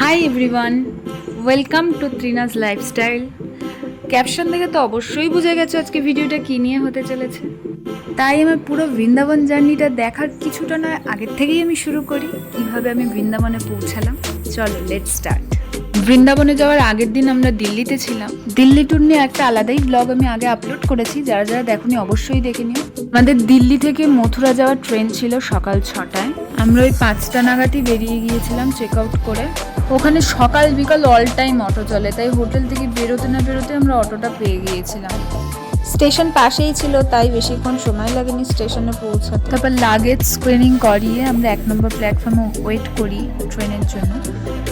High everyone, welcome to ত্রিনাস lifestyle. Caption দেখে তো অবশ্যই বুঝে গেছো আজকে ভিডিওটা কী নিয়ে হতে চলেছে। তাই আমার পুরো বৃন্দাবন জার্নিটা দেখার কিছুটা নয় আগের থেকেই আমি শুরু করি কিভাবে আমি বৃন্দাবনে পৌঁছালাম। চলো লেটস স্টার্ট। বৃন্দাবনে যাওয়ার আগের দিন আমরা দিল্লিতে ছিলাম। দিল্লি ট্যুর নিয়ে একটা আলাদাই ব্লগ আমি আগে আপলোড করেছি, যারা যারা দেখোনি অবশ্যই দেখে নিও। আমাদের দিল্লি থেকে মথুরা যাওয়ার ট্রেন ছিল সকাল 6টায়। আমরা ওই 5টা নাগাদই বেরিয়ে গিয়েছিলাম চেক আউট করে। ওখানে সকাল বিকাল অল টাইম অটো চলে, তাই হোটেল থেকে বেরোতে না বেরোতে আমরা অটোটা পেয়ে গিয়েছিলাম। স্টেশন পাশেই ছিল, তাই বেশিক্ষণ সময় লাগেনি স্টেশনে পৌঁছাতে। তারপর লাগেজ স্ক্রিনিং করিয়ে আমরা 1 নম্বর প্ল্যাটফর্মে ওয়েট করি ট্রেনের জন্য।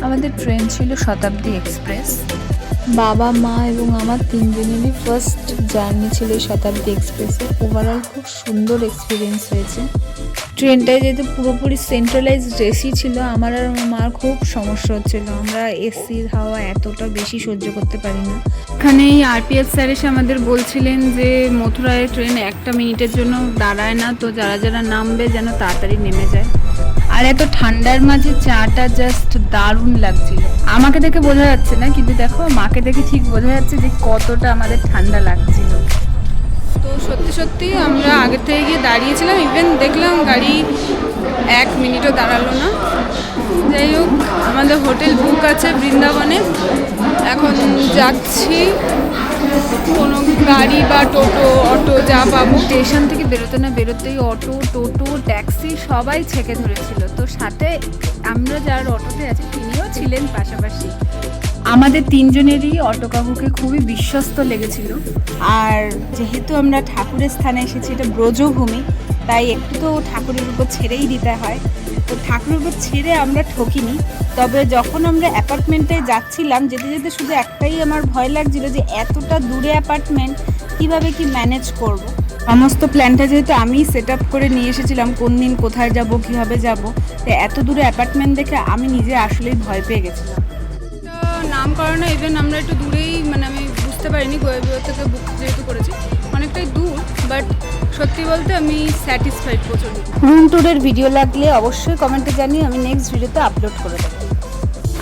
আমাদের ট্রেন ছিল শতাব্দী এক্সপ্রেস। বাবা, মা এবং আমার তিনজনেরই ফার্স্ট জার্নি ছিল এই শতাব্দী এক্সপ্রেসে। ওভারঅল খুব সুন্দর এক্সপিরিয়েন্স হয়েছে। ট্রেনটায় যেহেতু পুরোপুরি সেন্ট্রালাইজড এসি ছিল, আমার আর আমার মার খুব সমস্যা হচ্ছিল। আমরা এসির হাওয়া এতটা বেশি সহ্য করতে পারি না। এখানে এই আরপিএফ স্যার এসে আমাদের বলছিলেন যে মথুরায় ট্রেন 1 মিনিটের জন্য দাঁড়ায় না, তো যারা যারা নামবে যেন তাড়াতাড়ি নেমে যায়। আর এত ঠান্ডার মাঝে চাটা জাস্ট দারুণ লাগছিল। আমাকে দেখে বোঝা যাচ্ছে না, কিন্তু দেখো মাকে দেখে ঠিক বোঝা যাচ্ছে যে কতটা আমাদের ঠান্ডা লাগছিল। তো সত্যি সত্যি আমরা আগের থেকে গিয়ে দাঁড়িয়েছিলাম, ইভেন দেখলাম গাড়ি 1 মিনিটও দাঁড়ালো না। যাই হোক, আমাদের হোটেল বুক আছে বৃন্দাবনে। এখন যাচ্ছি, কোনো গাড়ি বা টোটো অটো যা পাবো। স্টেশন থেকে বেরোতে না বেরোতেই অটো, টোটো, ট্যাক্সি সবাই ছেঁকে ধরেছিল। তো সাথে আমরা যার অটোতে আছি তিনিও ছিলেন পাশাপাশি। আমাদের তিনজনেরই অটো কাকুকে খুবই বিশ্বস্ত লেগেছিল। আর যেহেতু আমরা ঠাকুরের স্থানে এসেছি, এটা ব্রজভূমি, তাই একটু তো ঠাকুরের উপর ছেড়েই দিতে হয়। তো ঠাকুরের উপর ছেড়ে আমরা ঠকিনি। তবে যখন আমরা অ্যাপার্টমেন্টে যাচ্ছিলাম, যেতে যেতে শুধু একটাই আমার ভয় লাগছিল যে এতটা দূরে অ্যাপার্টমেন্ট কীভাবে কি ম্যানেজ করব। সমস্ত প্ল্যানটা যেহেতু আমি সেট আপ করে নিয়ে এসেছিলাম, কোন দিন কোথায় যাব কীভাবে যাব, তো এত দূরে অ্যাপার্টমেন্ট দেখে আমি নিজে আসলেই ভয় পেয়ে গেছিলাম। নাম করানো, ইভেন আমরা একটু দূরেই, মানে আমি বুঝতে পারিনি গোয়াবিও থেকে বুক যেহেতু করেছি অনেকটাই দূর, বাট সত্যি বলতে আমি স্যাটিসফাইড প্রচুর। রুম ট্যুরের ভিডিও লাগলে অবশ্যই কমেন্টে জানিয়ে আমি নেক্সট ভিডিওতে আপলোড করে দেবো।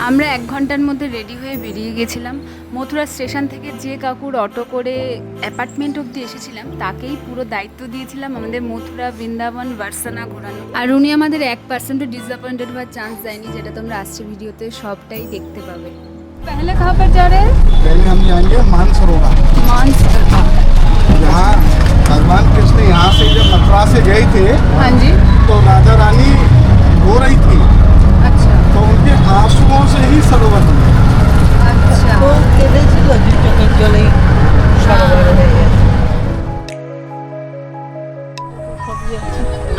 আমরা 1 ঘন্টার মধ্যে রেডি হয়ে বেরিয়ে গেছিলাম। মথুরা স্টেশন থেকে যে কাকুর অটো করে অ্যাপার্টমেন্ট অবধি এসেছিলাম, তাকেই পুরো দায়িত্ব দিয়েছিলাম আমাদের মথুরা বৃন্দাবন ভার্সানা ঘোরানো। আর উনি আমাদের 1% ডিসঅ্যাপয়েন্টেড হওয়ার চান্স দেয়নি, যেটা তোমরা আসছে ভিডিওতে সবটাই দেখতে পাবে। पहले कहाँ पर जा रहे हैं? पहले हम जाएंगे मानसरोवर। मानसरोवर, यहाँ भगवान कृष्ण यहाँ से जब मथुरा से गए थे, हाँ जी, तो राधा रानी रो रही थी। अच्छा तो उनके आंसुओं से ही सरोवर बना। अच्छा।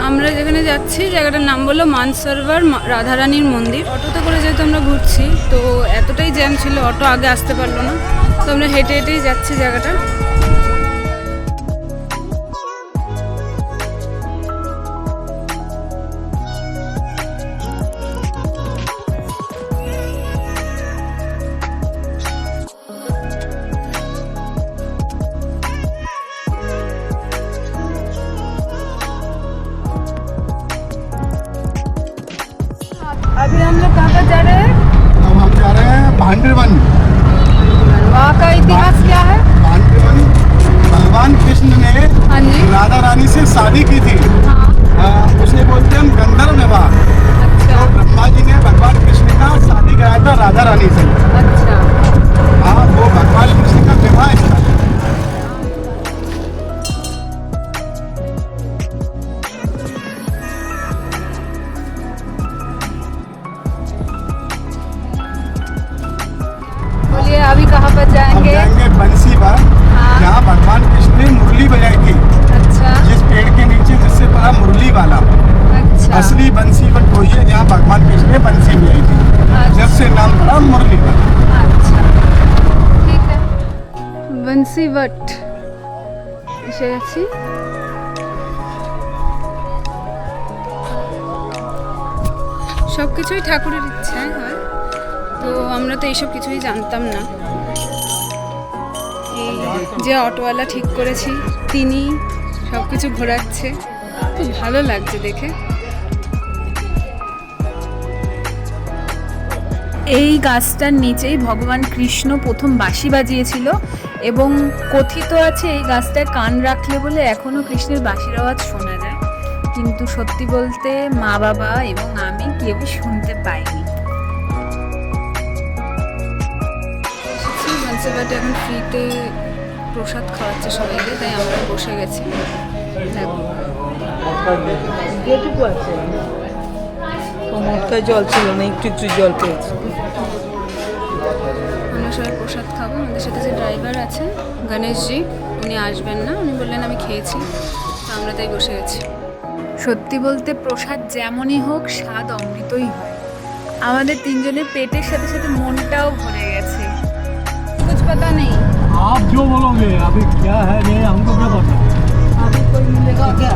আমরা যেখানে যাচ্ছি জায়গাটার নাম বললো মানসরোবর রাধারানীর মন্দির। অটোতে করে যেহেতু আমরা ঘুরছি, তো এতটাই জ্যাম ছিল, অটো আগে আসতে পারলো না, তো আমরা হেঁটে হেঁটেই যাচ্ছি জায়গাটা। अभी हम लोग कहाँ पर जा रहे हैं? अब हम जा रहे हैं भांडरवन। वहाँ का इतिहास क्या है? भांडरवन, भगवान कृष्ण ने हाँ जी, राधा रानी से शादी की थी। हाँ, उसे बोलते हैं हम गंधर्व विवाह। अच्छा तो ब्रह्मा जी ने भगवान कृष्ण का शादी कराया था राधा रानी से। अच्छा। हाँ, वो भगवान कृष्ण का विवाह स्थल है। बोलिए अभी कहाँ पर हम जाएंगे? जाएंगे बंसीवर, हाँ। जहाँ भगवान कृष्ण ने मुरली बजाई थी। अच्छा जिस पेड़ के नीचे जिससे पड़ा मुरली वाला अच्छा असली बंसीवर वही है, जहाँ भगवान कृष्ण ने बंसी बजाई थी। जब से नाम पड़ा मुरली वाला। अच्छा, ठीक है। বংশীবট এসে গেছি। সব কিছুই ঠাকুরের ইচ্ছায় হয়, তো আমরা তো এইসব কিছুই জানতাম না। এই যে অটোওয়ালা ঠিক করেছি, তিনি সব কিছু ঘোরাচ্ছে, খুব ভালো লাগছে দেখে। এই গাছটার নিচেই ভগবান কৃষ্ণ প্রথম বাঁশি বাজিয়েছিল এবং কথিত আছে এই গাছটায় কান রাখলে বলে এখনো কৃষ্ণের বাঁশির আওয়াজ শোনা যায়, কিন্তু সত্যি বলতে মা বাবা এবং আমি কেউই শুনতে পাইনি। মুন্সিপালিটি এখন ফ্রিতে প্রসাদ খাওয়াচ্ছে সবাইকে, তাই আমরা বসে গেছি। দেখো যেটুকু আছে মটকায় জল ছিল না, একটু একটু জল পেয়েছি। আমরা সবাই প্রসাদ খাবো। আমাদের সাথে যে ড্রাইভার আছে গণেশজি, উনি আসবেন না, উনি বললেন আমি খেয়েছি, তো আমরা তাই বসে গেছি। সত্যি বলতে প্রসাদ যেমনই হোক স্বাদ অমৃতই হয়। আমাদের তিনজনের পেটের সাথে সাথে মনটাও ভরে গেছে। कुछ पता नहीं, आप जो बोलोगे अभी क्या है नहीं हमको क्या पता। अभी कोई मिलेगा क्या?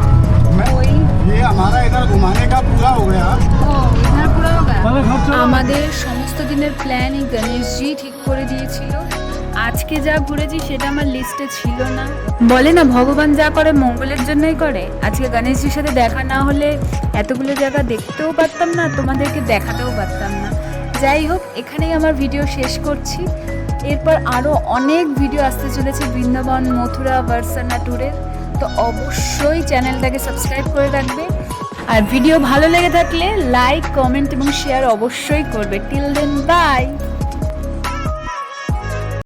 कोई ये हमारा इधर घुमाने का पूरा हो गया। ও ইধার পুরো হোগা। তাহলে ভাবছো আমাদের সমস্ত দিনের প্ল্যান এই গণেশজি ঠিক করে দিয়েছিল। আজকে যা ঘুরেছি সেটা আমার লিস্টে ছিল না। বলে না ভগবান যা করে মঙ্গলের জন্যই করে। আজকে গণেশজির সাথে দেখা না হলে এতগুলো জায়গা দেখতেও পারতাম না, তোমাদেরকে দেখাতেও পারতাম না। যাই হোক, এখানেই আমার ভিডিও শেষ করছি। এরপর আরও অনেক ভিডিও আসতে চলেছে বৃন্দাবন, মথুরা, ভার্সানা ট্যুরের। তো অবশ্যই চ্যানেলটাকে সাবস্ক্রাইব করে রাখবে, আর ভিডিও ভালো লেগে থাকলে লাইক, কমেন্ট এবং শেয়ার অবশ্যই করবে। Till then by.